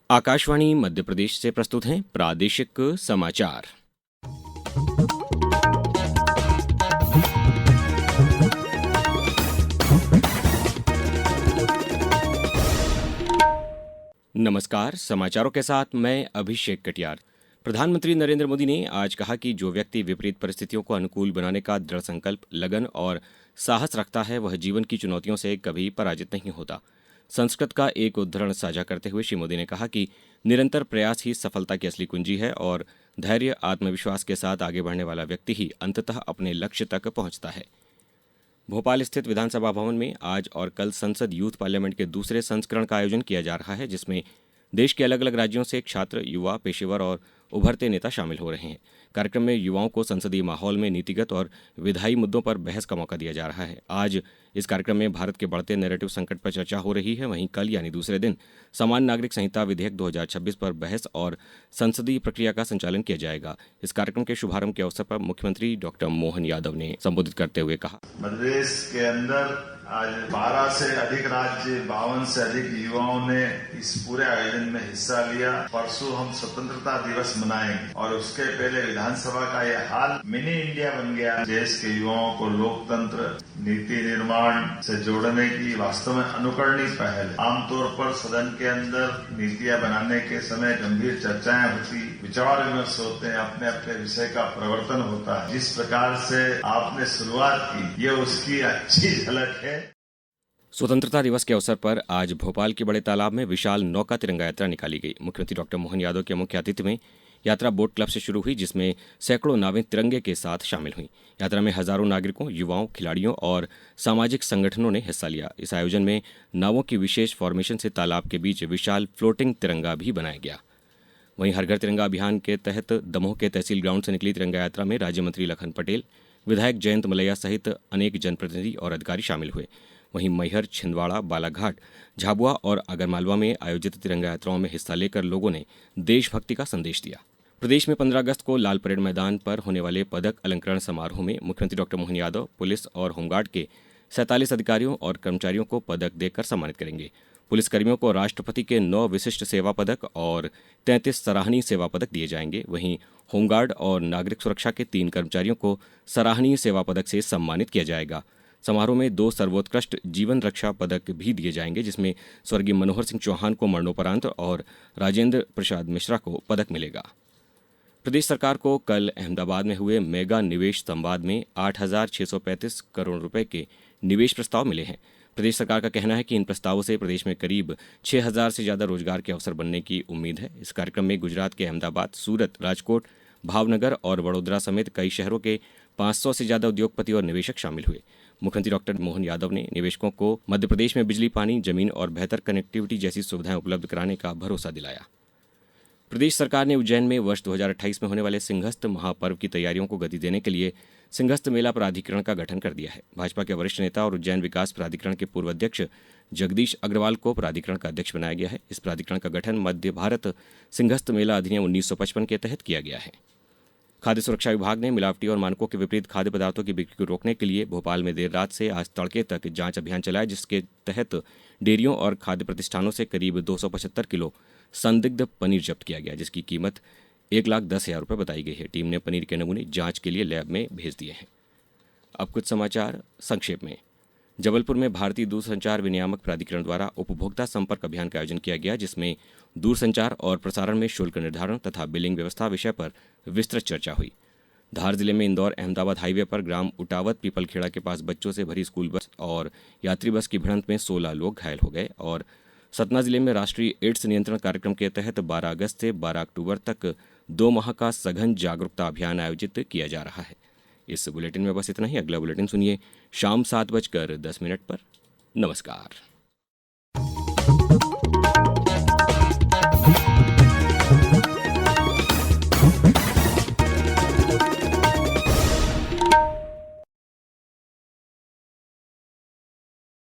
आकाशवाणी मध्य प्रदेश से प्रस्तुत हैं प्रादेशिक समाचार। नमस्कार, समाचारों के साथ मैं अभिषेक कटियार। प्रधानमंत्री नरेंद्र मोदी ने आज कहा कि जो व्यक्ति विपरीत परिस्थितियों को अनुकूल बनाने का दृढ़ संकल्प, लगन और साहस रखता है वह जीवन की चुनौतियों से कभी पराजित नहीं होता। संस्कृत का एक उद्धरण साझा करते हुए श्री मोदी ने कहा कि निरंतर प्रयास ही सफलता की असली कुंजी है और धैर्य, आत्मविश्वास के साथ आगे बढ़ने वाला व्यक्ति ही अंततः अपने लक्ष्य तक पहुंचता है। भोपाल स्थित विधानसभा भवन में आज और कल संसद यूथ पार्लियामेंट के दूसरे संस्करण का आयोजन किया जा रहा है, जिसमें देश के अलग अलग राज्यों से छात्र, युवा, पेशेवर और उभरते नेता शामिल हो रहे हैं। कार्यक्रम में युवाओं को संसदीय माहौल में नीतिगत और विधायी मुद्दों पर बहस का मौका दिया जा रहा है। आज इस कार्यक्रम में भारत के बढ़ते नैरेटिव संकट पर चर्चा हो रही है। वहीं कल यानी दूसरे दिन सामान्य नागरिक संहिता विधेयक 2026 पर बहस और संसदीय प्रक्रिया का संचालन किया जाएगा। इस कार्यक्रम के शुभारंभ के अवसर पर मुख्यमंत्री डॉक्टर मोहन यादव ने संबोधित करते हुए कहा, मध्य प्रदेश के अंदर आज 12 से अधिक राज्य, 52 से अधिक युवाओं ने इस पूरे आयोजन में हिस्सा लिया। परसों हम स्वतंत्रता दिवस मनाएंगे और उसके पहले विधानसभा का यह हाल मिनी इंडिया बन गया। देश के युवाओं को लोकतंत्र, नीति निर्माण से जोड़ने की वास्तव में अनुकरणीय पहल है। आमतौर पर सदन के अंदर नीतियां बनाने के समय गंभीर चर्चाएं होती, विचार विमर्श होते हैं, अपने अपने विषय का प्रवर्तन होता है। जिस प्रकार से आपने शुरुआत की, ये उसकी अच्छी झलक है। स्वतंत्रता दिवस के अवसर पर आज भोपाल के बड़े तालाब में विशाल नौका तिरंगा यात्रा निकाली गई। मुख्यमंत्री डॉक्टर मोहन यादव के मुख्य आतिथ्य में यात्रा बोट क्लब से शुरू हुई, जिसमें सैकड़ों नावें तिरंगे के साथ शामिल हुईं। यात्रा में हजारों नागरिकों, युवाओं, खिलाड़ियों और सामाजिक संगठनों ने हिस्सा लिया। इस आयोजन में नावों की विशेष फॉर्मेशन से तालाब के बीच विशाल फ्लोटिंग तिरंगा भी बनाया गया। वहीं हर घर तिरंगा अभियान के तहत दमोह के तहसील ग्राउंड से निकली तिरंगा यात्रा में राज्य मंत्री लखन पटेल, विधायक जयंत मलैया सहित अनेक जनप्रतिनिधि और अधिकारी शामिल हुए। वहीं मैहर, छिंदवाड़ा, बालाघाट, झाबुआ और आगरमालवा में आयोजित तिरंगा यात्राओं में हिस्सा लेकर लोगों ने देशभक्ति का संदेश दिया। प्रदेश में 15 अगस्त को लाल परेड मैदान पर होने वाले पदक अलंकरण समारोह में मुख्यमंत्री डॉक्टर मोहन यादव पुलिस और होमगार्ड के 47 अधिकारियों और कर्मचारियों को पदक देकर सम्मानित करेंगे। पुलिसकर्मियों को राष्ट्रपति के 9 विशिष्ट सेवा पदक और 33 सराहनीय सेवा पदक दिए जाएंगे। वहीं होमगार्ड और नागरिक सुरक्षा के 3 कर्मचारियों को सराहनीय सेवा पदक से सम्मानित किया जाएगा। समारोह में 2 सर्वोत्कृष्ट जीवन रक्षा पदक भी दिए जाएंगे, जिसमें स्वर्गीय मनोहर सिंह चौहान को मरणोपरांत और राजेंद्र प्रसाद मिश्रा को पदक मिलेगा। प्रदेश सरकार को कल अहमदाबाद में हुए मेगा निवेश संवाद में 8,635 करोड़ रुपए के निवेश प्रस्ताव मिले हैं। प्रदेश सरकार का कहना है कि इन प्रस्तावों से प्रदेश में करीब 6,000 से ज्यादा रोजगार के अवसर बनने की उम्मीद है। इस कार्यक्रम में गुजरात के अहमदाबाद, सूरत, राजकोट, भावनगर और वडोदरा समेत कई शहरों के 500 से ज्यादा उद्योगपति और निवेशक शामिल हुए। मुख्यमंत्री डॉक्टर मोहन यादव ने निवेशकों को मध्य प्रदेश में बिजली, पानी, जमीन और बेहतर कनेक्टिविटी जैसी सुविधाएं उपलब्ध कराने का भरोसा दिलाया। प्रदेश सरकार ने उज्जैन में वर्ष 2028 में होने वाले सिंहस्थ महापर्व की तैयारियों को गति देने के लिए सिंहस्थ मेला प्राधिकरण का गठन कर दिया है। भाजपा के वरिष्ठ नेता और उज्जैन विकास प्राधिकरण के पूर्व अध्यक्ष जगदीश अग्रवाल को प्राधिकरण का अध्यक्ष बनाया गया है। इस प्राधिकरण का गठन मध्य भारत सिंहस्थ मेला अधिनियम 1955 के तहत किया गया है। खाद्य सुरक्षा विभाग ने मिलावटी और मानकों के विपरीत खाद्य पदार्थों की बिक्री को रोकने के लिए भोपाल में देर रात से आज तड़के तक जांच अभियान चलाया, जिसके तहत डेयरियों और खाद्य प्रतिष्ठानों से करीब 275 किलो संदिग्ध पनीर जब्त किया गया, जिसकी कीमत 1,10,000 रुपये बताई गई है। टीम ने पनीर के नमूने जांच के लिए लैब में भेज दिए हैं। अब कुछ समाचार संक्षेप में। जबलपुर में भारतीय दूरसंचार विनियामक प्राधिकरण द्वारा उपभोक्ता संपर्क अभियान का आयोजन किया गया, जिसमें दूरसंचार और प्रसारण में शुल्क निर्धारण तथा बिलिंग व्यवस्था विषय पर विस्तृत चर्चा हुई। धार जिले में इंदौर अहमदाबाद हाईवे पर ग्राम उटावत पीपलखेड़ा के पास बच्चों से भरी स्कूल बस और यात्री बस की भिड़ंत में 16 लोग घायल हो गए। और सतना जिले में राष्ट्रीय एड्स नियंत्रण कार्यक्रम के तहत 12 अगस्त से 12 अक्टूबर तक 2 माह का सघन जागरूकता अभियान आयोजित किया जा रहा है। इस बुलेटिन में बस इतना ही। अगला बुलेटिन सुनिए शाम 7:10 पर। नमस्कार।